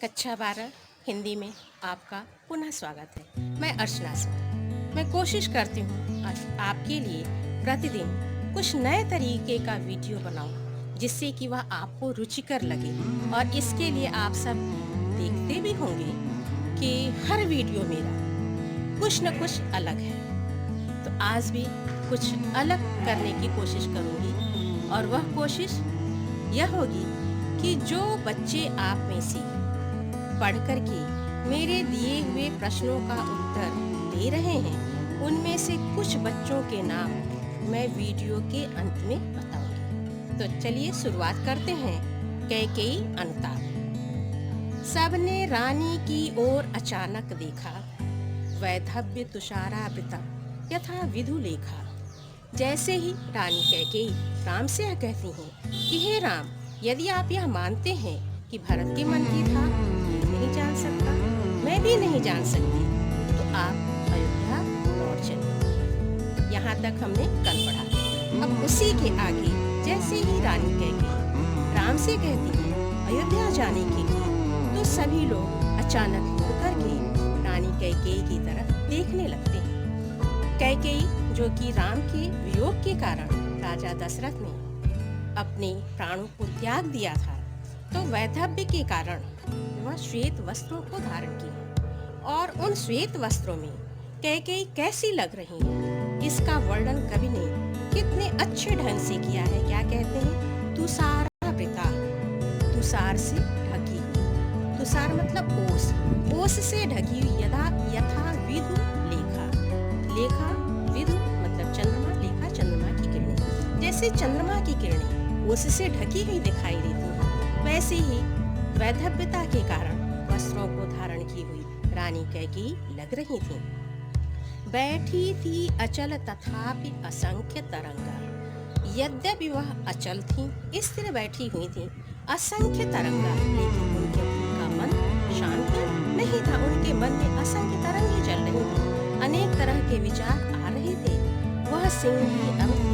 कक्षा 12 हिंदी में आपका पुनः स्वागत है। मैं अर्चना सिंह। मैं कोशिश करती हूँ आज आपके लिए प्रतिदिन कुछ नए तरीके का वीडियो बनाऊँ जिससे कि वह आपको रुचिकर लगे। और इसके लिए आप सब देखते भी होंगे कि हर वीडियो मेरा कुछ न कुछ अलग है। तो आज भी कुछ अलग करने की कोशिश करूँगी और वह कोशिश यह होगी कि जो बच्चे आप में से पढ़ कर के मेरे दिए हुए प्रश्नों का उत्तर दे रहे हैं, उनमें से कुछ बच्चों के नाम मैं वीडियो के अंत में बताऊंगी। तो चलिए शुरुआत करते हैं। कैकेयी अनुताप। सबने रानी की ओर अचानक देखा, वैधव्य तुषारावृतम यथा विधु लेखा। जैसे ही रानी कैकेयी राम से यह कहती हैं कि हे राम, यदि आप यह मानते हैं कि भरत के मन की था नहीं जान सकता, मैं भी नहीं जान सकती, तो आप अयोध्या लौट चलिए। यहाँ तक हमने कल पढ़ा। अब उसी के आगे जैसे ही रानी कैकेयी राम से कहती है अयोध्या जाने के लिए, तो सभी लोग अचानक मुड़कर के रानी कैकेयी की तरफ देखने लगते हैं। कैकेयी जो कि राम के वियोग के कारण राजा दशरथ ने अपने प्राणों को त्याग दिया था, तो वैधव्य के कारण वह श्वेत वस्त्रों को धारण किए। और उन श्वेत वस्त्रों में कैकेयी कैसी लग रही है, इसका वर्णन कवि ने कितने अच्छे ढंग से किया है। क्या कहते हैं? तुषारावृता, तुषार से ढकी हुई। तुषार मतलब ओस, ओस से ढकी हुई। यथा विधु लेखा, लेखा विधु मतलब चंद्रमा, लेखा चंद्रमा की किरणें। जैसे चंद्रमा की किरणें ओस से ढकी हुई दिखाई देती हैं, वैसे ही वैधव्यता के कारण वस्त्रों को धारण की हुई रानी कैकेयी लग रही थी। बैठी थी अचल तथापि असंख्य तरंगा। यद्यपि वह अचल थी, स्थिर बैठी हुई थी, असंख्य तरंगा, लेकिन उनका मन शांत नहीं था। उनके मन में असंख्य तरंगे चल रही थी, अनेक तरह के विचार आ रहे थे। वह सिंही अवनी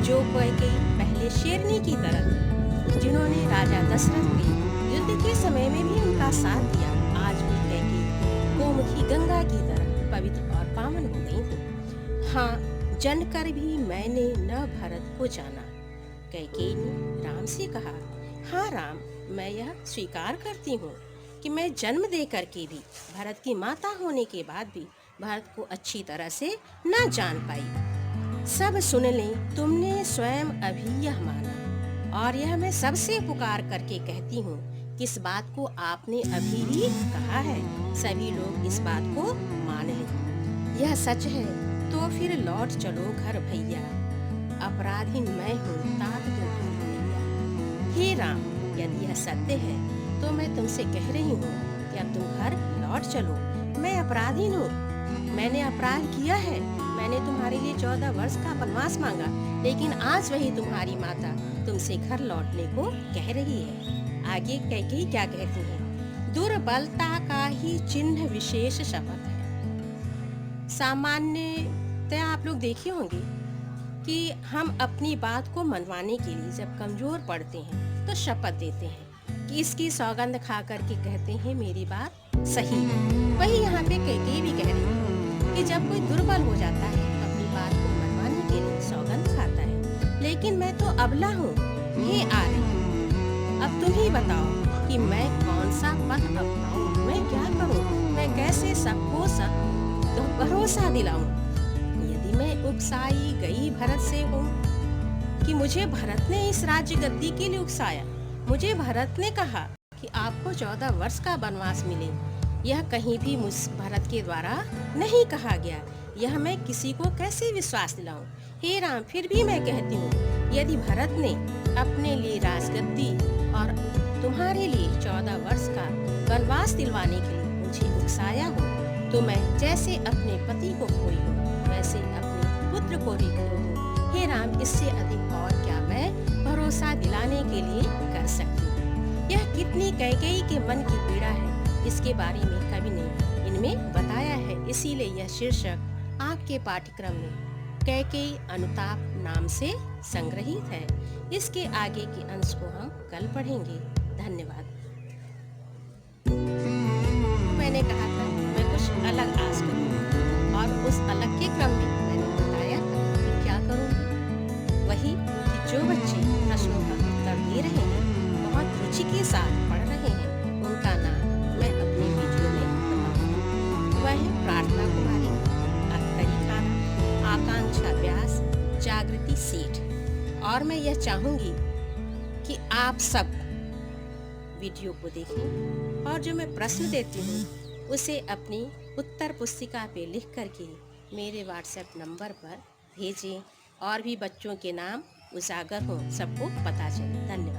जो कैकेयी पहले शेरनी की तरह थी, जिन्होंने राजा दशरथ के युद्ध के समय में भी उनका साथ दिया, आज भी कैकेयी गोमुखी गंगा की तरह पवित्र और पावन हो गई थी। हाँ, जनकर भी मैंने न भरत को जाना। कैकेयी ने राम से कहा, हाँ राम, मैं यह स्वीकार करती हूँ कि मैं जन्म दे करके भी, भरत की माता होने के बाद भी भरत को अच्छी तरह से न जान पाई। सब सुन लें, तुमने स्वयं अभी यह माना, और यह मैं सबसे पुकार करके कहती हूँ कि इस बात को आपने अभी ही कहा है, सभी लोग इस बात को मान लें। यह सच है तो फिर लौट चलो घर भैया, अपराधी मैं हूँ तात तुम भैया। हे राम, यदि यह सत्य है तो मैं तुमसे कह रही हूँ कि अब तुम घर लौट चलो। मैं अपराधी हूँ, मैंने अपराध किया है। मैंने तुम्हारे लिए 14 वर्ष का वनवास मांगा, लेकिन आज वही तुम्हारी माता तुमसे घर लौटने को कह रही है। आगे कैकेयी क्या कहती है? दुर्बलता का ही चिन्ह विशेष शपथ है। सामान्यतः आप लोग देखे होंगे कि हम अपनी बात को मनवाने के लिए जब कमजोर पड़ते हैं तो शपथ देते हैं कि इसकी सौगंध खा करके कहते हैं मेरी बात सही है। वही यहाँ पे कैकेयी भी कह रही है कि जब कोई दुर्बल हो जाता है तो अपनी बात को मनवाने के लिए सौगंध खाता है, लेकिन मैं तो अबला हूँ। हे आर्य, अब तुम ही बताओ कि मैं कौन सा पथ अपनाऊं, मैं क्या करूं, मैं कैसे सबको भरोसा दिलाऊं। यदि मैं उकसाई गई भरत से हूँ कि मुझे भरत ने इस राज्य गद्दी के लिए उकसाया, मुझे भरत ने कहा कि आपको 14 वर्ष का वनवास मिले, यह कहीं भी मुझ भरत के द्वारा नहीं कहा गया। यह मैं किसी को कैसे विश्वास दिलाऊं? हे राम, फिर भी मैं कहती हूँ, यदि भरत ने अपने लिए राजगद्दी और तुम्हारे लिए 14 वर्ष का वनवास दिलवाने के लिए मुझे उकसाया हो, तो मैं जैसे अपने पति को खोई हूँ, वैसे अपने पुत्र को भी खो दूँ। हे राम, इससे अधिक और क्या मैं भरोसा दिलाने के लिए कर सकती हूँ? यह कितनी कैकेयी के मन की पीड़ा है, इसके बारे में कवि ने इनमें बताया है। इसीलिए यह शीर्षक आपके पाठ्यक्रम में कैकेयी अनुताप नाम से संग्रहित है। इसके आगे के अंश को हम कल पढ़ेंगे। धन्यवाद। तो मैंने कहा था मैं कुछ अलग आस करूँगी और उस अलग के क्रम में मैंने बताया था कि क्या करूँगी। वही कि जो बच्चे प्रश्नों का उत्तर दे रहे हैं, बहुत रुचि के साथ पढ़ रहे हैं, उनका नाम मैं अपने वीडियो में बताऊंगी। वह है प्रार्थना कुमारी, अख्तरी खाना, आकांक्षा व्यास, जागृति सेठ। और मैं यह चाहूँगी कि आप सब वीडियो को देखें और जो मैं प्रश्न देती हूँ उसे अपनी उत्तर पुस्तिका पे लिख करके मेरे व्हाट्सएप नंबर पर भेजें और भी बच्चों के नाम उजागर हों, सबको पता चले। धन्यवाद।